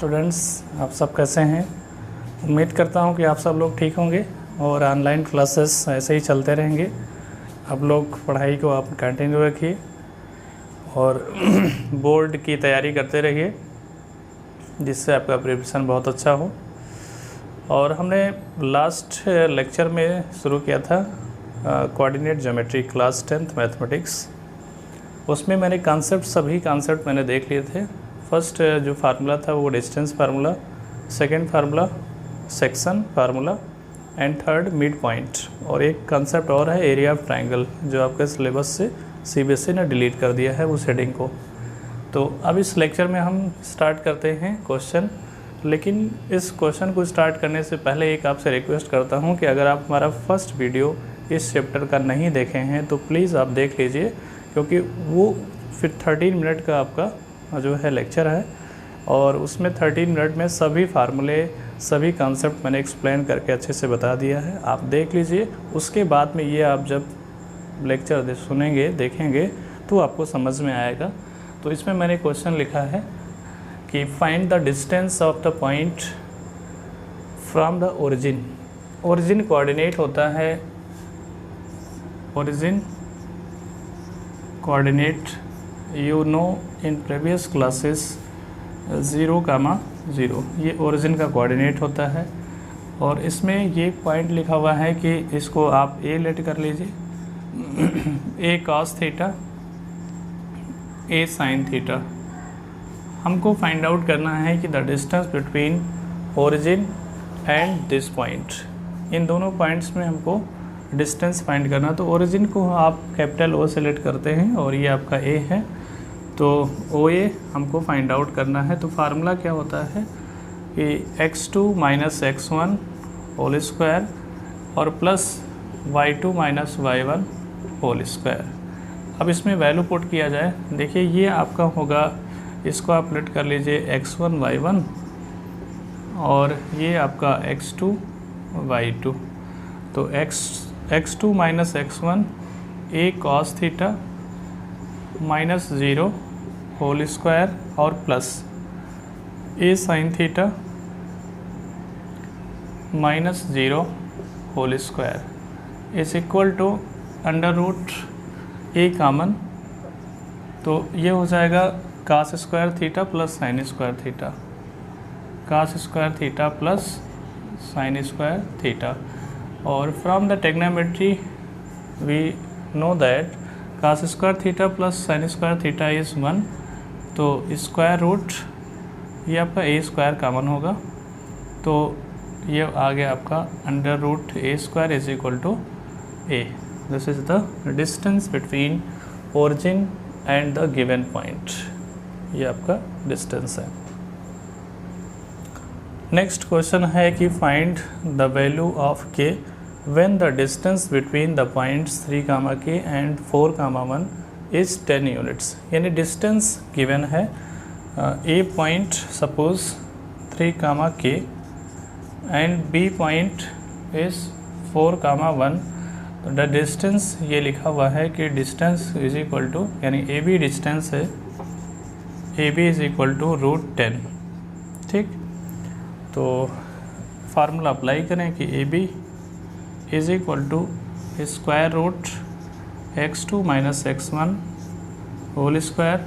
Students, आप सब कैसे हैं। उम्मीद करता हूं कि आप सब लोग ठीक होंगे और ऑनलाइन क्लासेस ऐसे ही चलते रहेंगे। आप लोग पढ़ाई को आप कंटिन्यू रखिए और बोर्ड की तैयारी करते रहिए, जिससे आपका प्रिपरेशन बहुत अच्छा हो। और हमने लास्ट लेक्चर में शुरू किया था coordinate geometry class 10th mathematics. उसमें मैंने सभी कॉन्सेप्ट मैंने देख लिए थे। फर्स्ट जो फार्मूला था वो distance formula, second formula section formula and third mid point, और एक कॉन्सेप्ट और है एरिया ऑफ ट्रायंगल, जो आपके सिलेबस से सीबीएसई ने डिलीट कर दिया है उस हेडिंग को। तो अब इस लेक्चर में हम स्टार्ट करते हैं क्वेश्चन। लेकिन इस क्वेश्चन को स्टार्ट करने से पहले एक आपसे रिक्वेस्ट करता हूं कि अगर आप हमारा फर्स्ट वीडियो इस चैप्टर का नहीं देखे हैं तो प्लीज़ आप देख लीजिए, क्योंकि वो फिर 13 मिनट का आपका जो है लेक्चर है, और उसमें 13 मिनट में सभी फार्मूले सभी कॉन्सेप्ट मैंने एक्सप्लेन करके अच्छे से बता दिया है। आप देख लीजिए, उसके बाद में ये आप जब लेक्चर सुनेंगे देखेंगे तो आपको समझ में आएगा। तो इसमें मैंने क्वेश्चन लिखा है कि find the distance of the point from the origin. Origin coordinate होता है, origin coordinate you know in previous classes 0,0, ये ओरिजिन का कोऑर्डिनेट होता है। और इसमें ये पॉइंट लिखा हुआ है कि इसको आप ए लेट कर लीजिए, a cos theta, a sine theta. हमको फाइंड आउट करना है कि the distance between origin and this point, इन दोनों पॉइंट्स में हमको डिस्टेंस फाइंड करना। तो ओरिजिन को आप कैपिटल ओ सेलेक्ट करते हैं और ये आपका ए है, तो ओ ए हमको फाइंड आउट करना है। तो फार्मूला क्या होता है कि x2 minus x1 whole square और plus y2 minus y1 whole square. अब इसमें वैल्यू पुट किया जाए, देखिए ये आपका होगा, इसको आप लेट कर लीजिए x1 y1 और ये आपका x2 y2। तो x2 minus x1 a cos theta minus 0 whole square और plus a sine theta minus 0 whole square is equal to under root a common, तो ये हो जाएगा cos square theta plus sine square theta, cos square theta plus sine square theta. और from the trigonometry we know that cos square theta plus sine square theta is 1, तो square root ये आपका ए square common होगा, तो ये आ गया आपका under root a square is equal to a. This is the distance between origin and the given point, ये आपका डिस्टेंस है। नेक्स्ट क्वेश्चन है कि find the value of k when the distance between the points 3, k and 4, 1 is 10 units. यानी distance given है, A point suppose 3, k and B point is 4, 1। तो the distance ये लिखा हुआ है कि डिस्टेंस इज इक्वल टू, यानी ए B distance है, A B is equal to √10। ठीक, तो फार्मूला अप्लाई करें कि A B is equal to square root x2 minus x1 whole square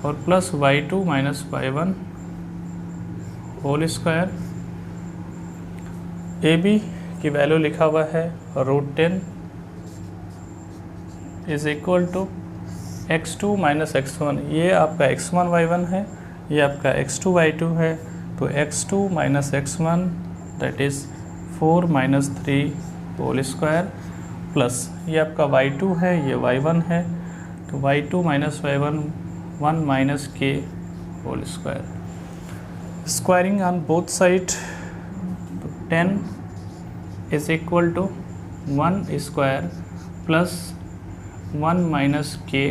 और plus y2 minus y1 whole square. A B की value लिखा हुआ है √10 is equal to x2 minus x1, ये आपका x1 y1 है, ये आपका x2 y2 है। तो x2 minus x1 that is 4 minus 3 whole square plus ये आपका y2 है, ये y1 है, तो y2 minus y1 1 minus k whole square. Squaring on both side, तो 10 is equal to 1 square plus 1 minus k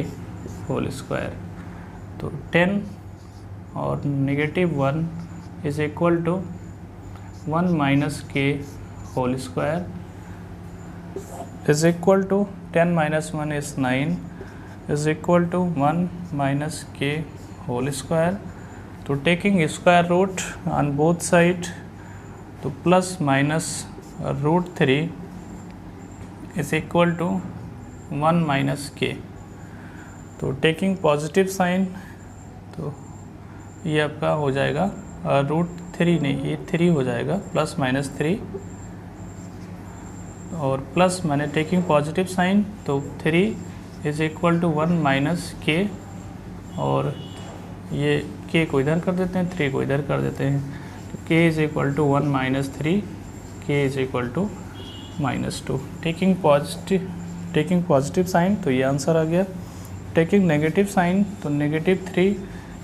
whole square. तो 10 और -1 is equal to 1 minus k whole square is equal to 10 minus 1 is 9 is equal to 1 minus k whole square तो taking square root on both side, तो plus minus √3 is equal to 1 minus k. तो taking positive sign, तो ये आपका हो जाएगा √3 नहीं, ये 3 हो जाएगा, प्लस माइनस 3, और प्लस मैंने टेकिंग पॉजिटिव साइन, तो 3 इज इक्वल टू 1 माइनस के, और ये के को इधर कर देते हैं, 3 को इधर कर देते हैं, तो के is equal to 1 minus 3, k is equal to -2। Taking positive sign, तो ये आंसर आ गया। टेकिंग नेगेटिव साइन, तो -3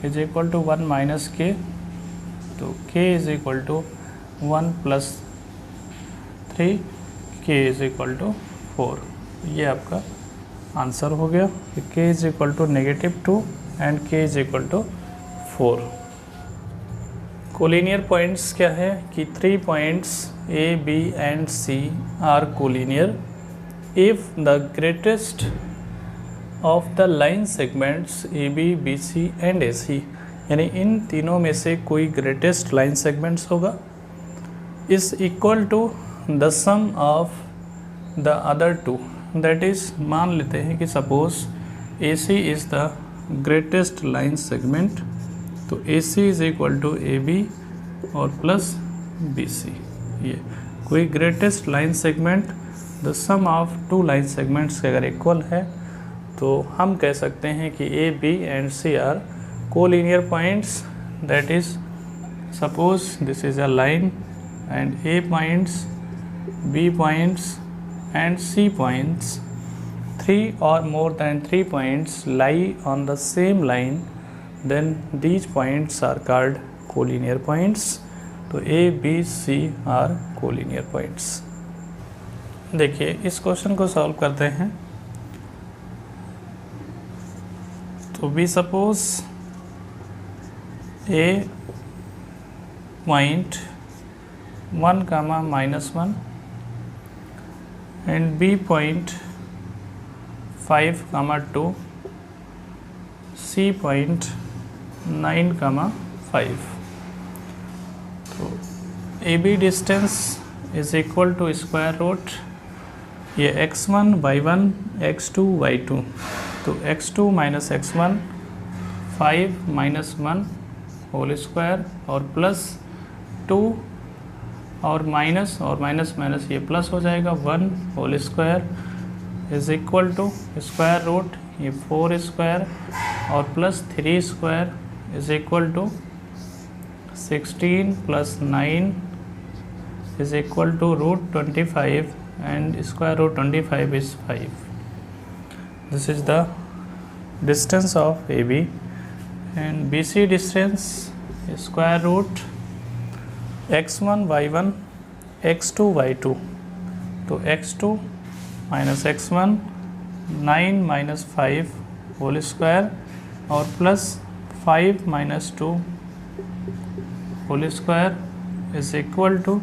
is equal to 1 minus k, तो के is equal to 1 plus 3, k is equal to 4। ये आपका आंसर हो गया कि k is equal to -2 and k is equal to 4। Collinear points क्या है कि 3 points A, B and C are collinear if the greatest of the line segments AB, BC and AC, यानी इन तीनों में से कोई ग्रेटेस्ट लाइन सेगमेंट्स होगा, is equal to the sum of the other two, that is मान लेते हैं कि suppose AC is the greatest line segment, तो AC is equal to AB और प्लस BC। ये कोई greatest line segment the sum of 2 line segments के अगर इक्वल है, तो हम कह सकते हैं कि A, B and C are collinear points, that is suppose this is a line and A points, B points and C points, 3 or more than 3 points lie on the same line, then these points are called collinear points। तो A, B, C are collinear points. देखिए इस question को solve करते हैं। तो be suppose A point 1, -1 and B point 5, 2, C point 9, 5। तो AB distance is equal to square root ये x1 y1 x2 y2, तो x2 minus x1 5 minus 1 whole square और प्लस 2 और माइनस माइनस ये प्लस हो जाएगा 1 whole square is equal to square root ये 4 square और plus 3 square is equal to 16 plus 9 is equal to √25 and square root 25 is 5. This is the distance of AB, and BC distance is square root x1 y1 x2 y2, तो x2 minus x1 9 minus 5 whole square और plus 5 minus 2 whole square is equal to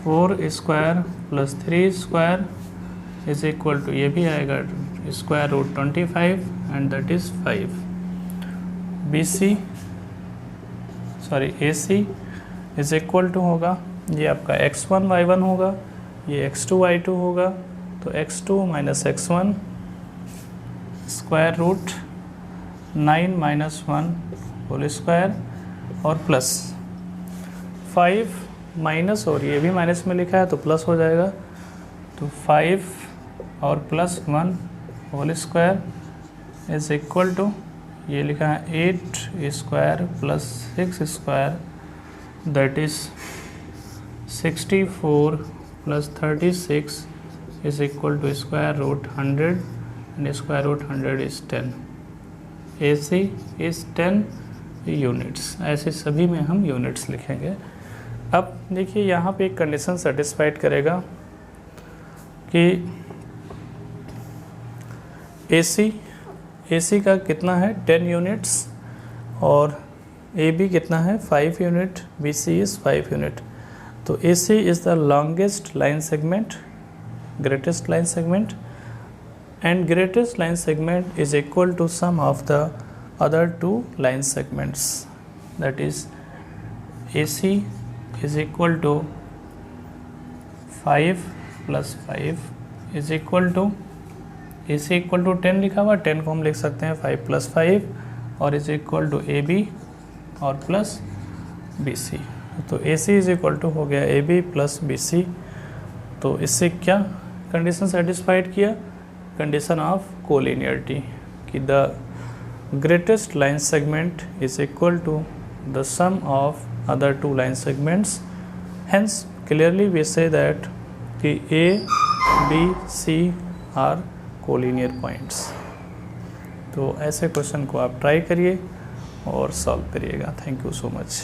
4 square plus 3 square is equal to ये भी आएगा square root 25 and that is 5। AC is equal to होगा ये आपका x1 y1 होगा, ये x2 y2 होगा, तो x2 minus x1 square root 9 minus 1 whole square और प्लस 5 माइनस, और ये भी माइनस में लिखा है तो प्लस हो जाएगा, तो 5 और plus 1 whole square is equal to ये लिखा है 8 square plus 6 square that is 64 plus 36 is equal to square root 100 and square root 100 is 10। AC is 10 units. ऐसे सभी में हम यूनिट्स लिखेंगे। अब देखिए यहाँ पे एक कंडीशन सेटिस्फाइड करेगा कि AC का कितना है 10 यूनिट्स और AB कितना है 5 यूनिट, BC इज़ 5 यूनिट। तो AC is the longest line segment, greatest line segment, and greatest line segment is equal to sum of the other two line segments, that is AC is equal to 5 plus 5 is equal to, AC equal to 10 लिखा हुआ, 10 को हम लिख सकते हैं 5 plus 5 और is equal to AB और plus BC। तो AC इज इक्वल टू हो गया AB प्लस BC। तो इससे क्या कंडीशन सेटिस्फाइड किया, कंडीशन ऑफ कोलिनियरिटी, कि the greatest line segment is equal to the sum of other two line segments. Hence clearly we see that कि A, B, C are collinear points. तो ऐसे question को आप try करिए और solve करिएगा। Thank you so much.